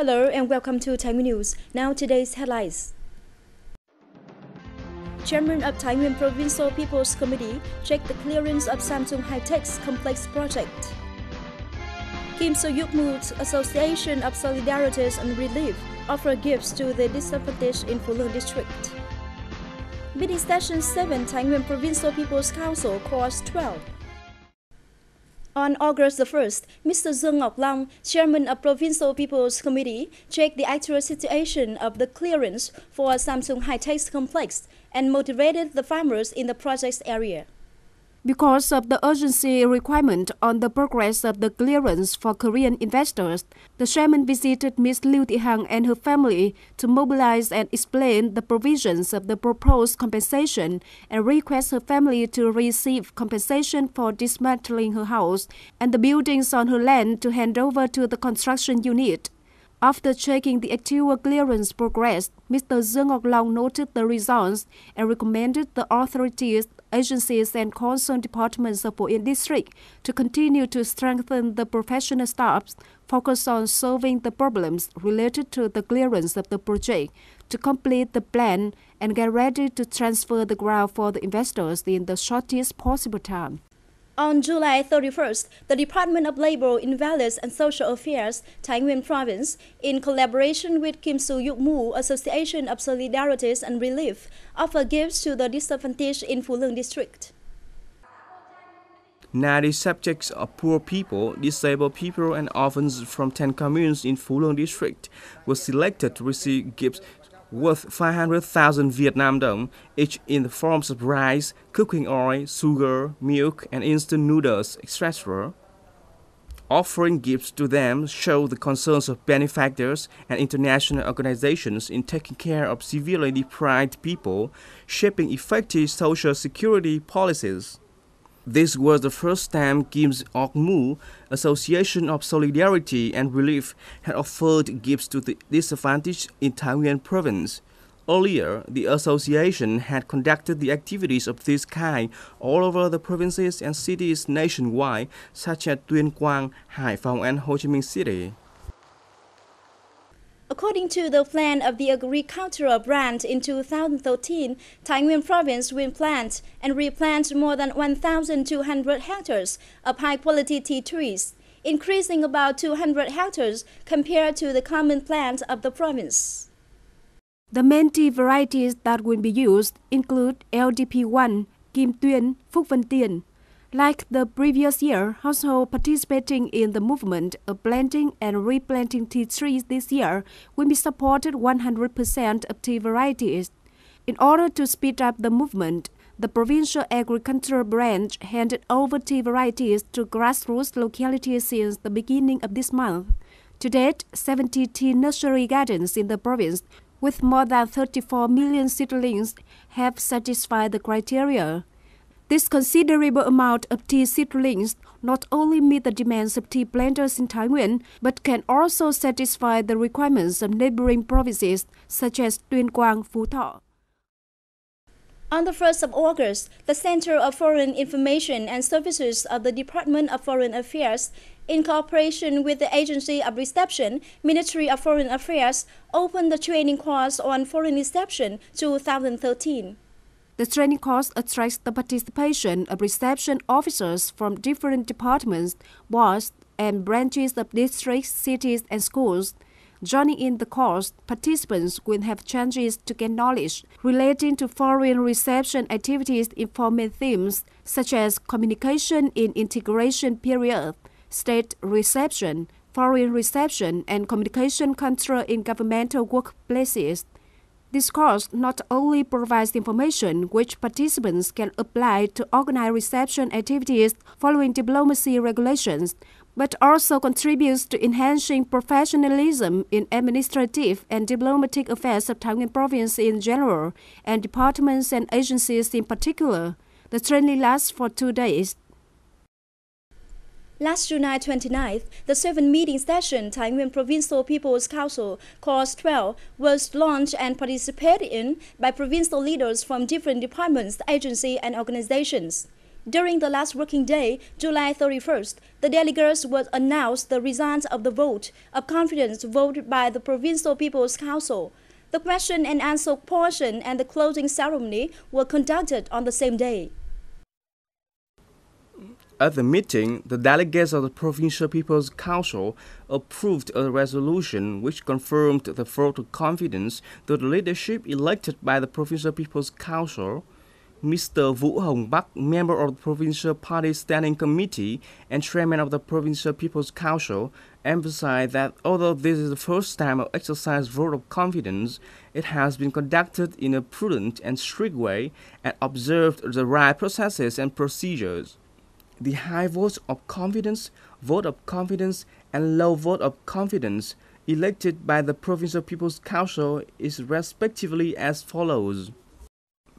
Hello and welcome to Thai News. Now today's headlines. Chairman of Thái Nguyên Provincial People's Committee checked the clearance of Samsung High-Tech's complex project. Kim Soo-yuk-moo's Association of Solidarity and Relief offer gifts to the disadvantaged in Phu Luang District. Meeting Session 7 Thái Nguyên Provincial People's Council Course 12. On August the 1st, Mr. Dương Ngọc Long, Chairman of Provincial People's Committee, checked the actual situation of the clearance for Samsung High-Tech's complex and motivated the farmers in the project's area. Because of the urgency requirement on the progress of the clearance for Korean investors, the chairman visited Ms. Liu Thị-hằng and her family to mobilize and explain the provisions of the proposed compensation and request her family to receive compensation for dismantling her house and the buildings on her land to hand over to the construction unit. After checking the actual clearance progress, Mr. Dương Ngọc Long noted the results and recommended the authorities, agencies and concerned departments of Phổ Yên District to continue to strengthen the professional staffs, focus on solving the problems related to the clearance of the project, to complete the plan and get ready to transfer the ground for the investors in the shortest possible time. On July 31st, the Department of Labor, Invalids and Social Affairs, Thái Nguyên Province, in collaboration with Kim Soo-yuk-moo Association of Solidarity and Relief, offer gifts to the disadvantaged in Phu Luang District. 90 subjects of poor people, disabled people and orphans from 10 communes in Phu Luang District were selected to receive gifts worth 500,000 Vietnam dong, each in the forms of rice, cooking oil, sugar, milk, and instant noodles, etc. Offering gifts to them show the concerns of benefactors and international organizations in taking care of severely deprived people, shaping effective social security policies. This was the first time Kim Soo-yuk-moo Association of Solidarity and Relief had offered gifts to the disadvantaged in Thái Nguyên Province. Earlier, the association had conducted the activities of this kind all over the provinces and cities nationwide, such as Tuyên Quang, Hải Phòng, and Ho Chi Minh City. According to the plan of the agricultural branch in 2013, Thái Nguyên Province will plant and replant more than 1,200 hectares of high-quality tea trees, increasing about 200 hectares compared to the common plant of the province. The main tea varieties that will be used include LDP1, Kim Tuyên, Phúc Vân Tiền. Like the previous year, households participating in the movement of planting and replanting tea trees this year will be supported 100% of tea varieties. In order to speed up the movement, the provincial agricultural branch handed over tea varieties to grassroots localities since the beginning of this month. To date, 70 tea nursery gardens in the province with more than 34 million seedlings have satisfied the criteria. This considerable amount of tea seedlings not only meet the demands of tea planters in Thái Nguyên, but can also satisfy the requirements of neighboring provinces such as Tuyên Quang, Phú Thọ. On the 1st of August, the Center of Foreign Information and Services of the Department of Foreign Affairs, in cooperation with the Agency of Reception, Ministry of Foreign Affairs, opened the training course on Foreign Reception 2013. The training course attracts the participation of reception officers from different departments, boards, and branches of districts, cities, and schools. Joining in the course, participants will have chances to gain knowledge relating to foreign reception activities in formal themes such as communication in integration period, state reception, foreign reception, and communication control in governmental workplaces. This course not only provides information which participants can apply to organize reception activities following diplomacy regulations, but also contributes to enhancing professionalism in administrative and diplomatic affairs of Thái Nguyên Province in general, and departments and agencies in particular. The training lasts for 2 days. Last July 29th, the 7th meeting session Thái Nguyên Provincial People's Council Course 12 was launched and participated in by provincial leaders from different departments, agencies, and organizations. During the last working day, July 31st, the delegates will announce the results of the vote of confidence voted by the Provincial People's Council. The question and answer portion and the closing ceremony were conducted on the same day. At the meeting, the delegates of the Provincial People's Council approved a resolution which confirmed the vote of confidence to the leadership elected by the Provincial People's Council. Mr. Vũ Hồng Bắc, member of the Provincial Party Standing Committee and chairman of the Provincial People's Council, emphasized that although this is the first time of exercise vote of confidence, it has been conducted in a prudent and strict way and observed the right processes and procedures. The high vote of confidence, and low vote of confidence elected by the Provincial People's Council is respectively as follows.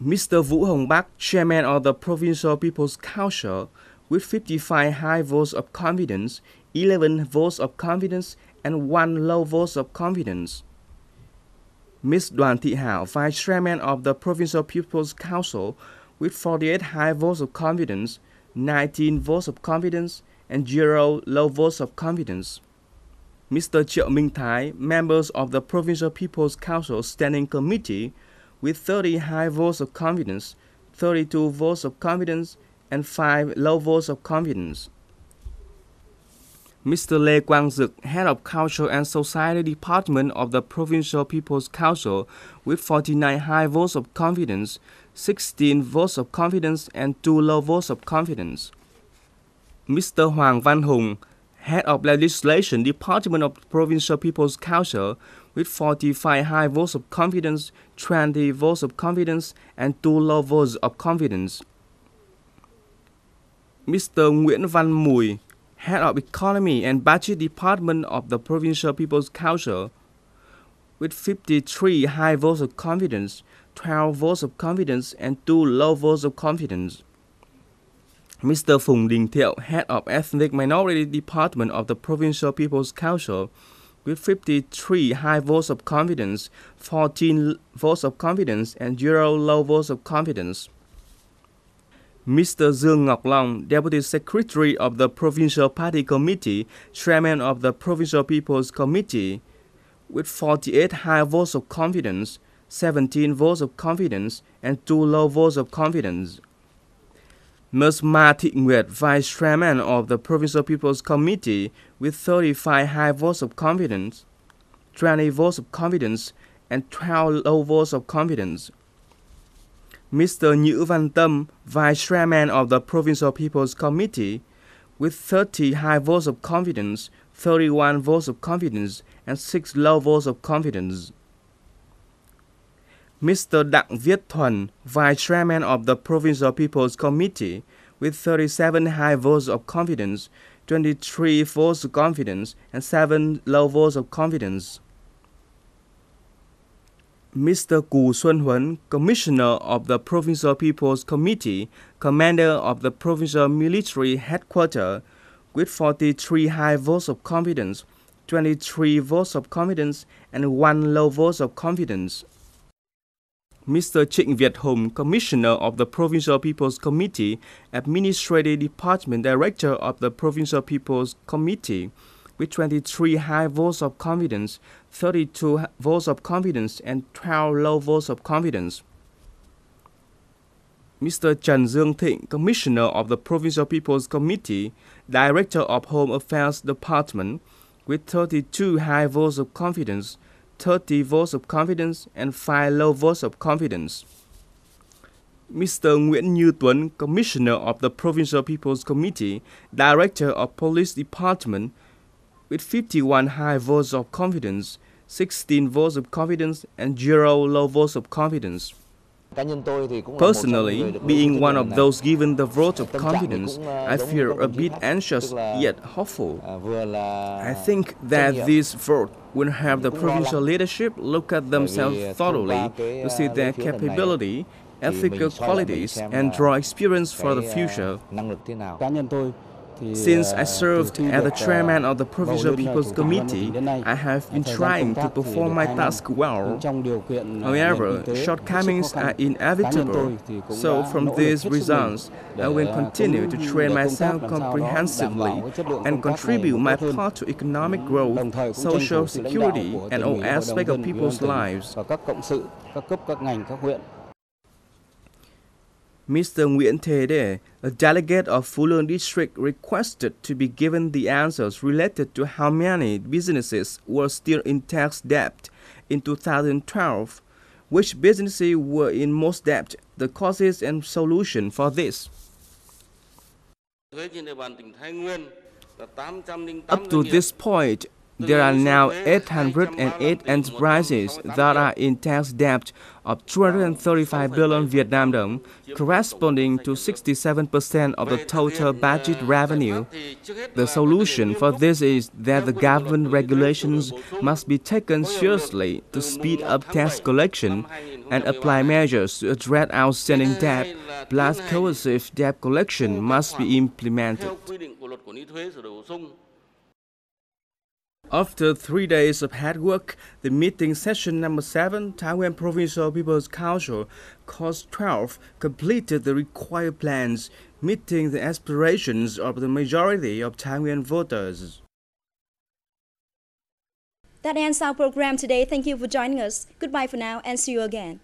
Mr. Vũ Hồng Bắc, chairman of the Provincial People's Council, with 55 high votes of confidence, 11 votes of confidence, and 1 low vote of confidence. Ms. Đoàn Thị Hảo, vice chairman of the Provincial People's Council, with 48 high votes of confidence, 19 votes of confidence, and 0 low votes of confidence. Mr. Triệu Minh Thái, members of the Provincial People's Council Standing Committee, with 30 high votes of confidence, 32 votes of confidence, and 5 low votes of confidence. Mr. Lê Quang Dực, head of Culture and Society Department of the Provincial People's Council, with 49 high votes of confidence, 16 votes of confidence, and 2 low votes of confidence. Mr. Hoàng Văn Hùng, head of Legislation Department of the Provincial People's Council, with 45 high votes of confidence, 20 votes of confidence, and 2 low votes of confidence. Mr. Nguyễn Văn Mùi, head of Economy and Budget Department of the Provincial People's Council, with 53 high votes of confidence, 12 votes of confidence, and 2 low votes of confidence. Mr. Phùng Đình Thiệu, head of Ethnic Minority Department of the Provincial People's Council, with 53 high votes of confidence, 14 votes of confidence, and 0 low votes of confidence. Mr. Dương Ngọc Long, Deputy Secretary of the Provincial Party Committee, Chairman of the Provincial People's Committee, with 48 high votes of confidence, 17 votes of confidence, and 2 low votes of confidence. Ms. Ma Thị Nguyệt, Vice Chairman of the Provincial People's Committee, with 35 high votes of confidence, 20 votes of confidence, and 12 low votes of confidence. Mr. Nhữ Văn Tâm, Vice Chairman of the Provincial People's Committee, with 30 high votes of confidence, 31 votes of confidence, and 6 low votes of confidence. Mr. Đặng Viết Thuần, Vice Chairman of the Provincial People's Committee, with 37 high votes of confidence, 23 votes of confidence, and 7 low votes of confidence. Mr. Cù Xuân Huấn, Commissioner of the Provincial People's Committee, Commander of the Provincial Military Headquarters, with 43 high votes of confidence, 23 votes of confidence, and 1 low vote of confidence. Mr. Trịnh Việt Hùng, Commissioner of the Provincial People's Committee, Administrative Department Director of the Provincial People's Committee, with 23 high votes of confidence, 32 votes of confidence, and 12 low votes of confidence. Mr. Trần Dương Thịnh, Commissioner of the Provincial People's Committee, Director of Home Affairs Department, with 32 high votes of confidence, 30 votes of confidence, and 5 low votes of confidence. Mr. Nguyễn Như Tuấn, Commissioner of the Provincial People's Committee, Director of Police Department, with 51 high votes of confidence, 16 votes of confidence, and 0 low votes of confidence. Personally, being one of those given the vote of confidence, I feel a bit anxious yet hopeful. I think that this vote will have the provincial leadership look at themselves thoroughly to see their capability, ethical qualities, and draw experience for the future. Since I served as the chairman of the Provincial People's Committee, I have been trying to perform my task well. However, shortcomings are inevitable. So from these results, I will continue to train myself comprehensively and contribute my part to economic growth, social security, and all aspects of people's lives. Mr. Nguyễn Thế Đề, a delegate of Phú Lương district, requested to be given the answers related to how many businesses were still in tax debt in 2012, which businesses were in most debt, the causes and solution for this. Up to this point, there are now 808 enterprises that are in tax debt of 235 billion Vietnam dong, corresponding to 67% of the total budget revenue. The solution for this is that the government regulations must be taken seriously to speed up tax collection and apply measures to address outstanding debt, plus coercive debt collection must be implemented. After 3 days of hard work, the meeting session number 7, Tai Nguyen Provincial People's Council, Course 12, completed the required plans, meeting the aspirations of the majority of Tai Nguyen voters. That ends our program today. Thank you for joining us. Goodbye for now and see you again.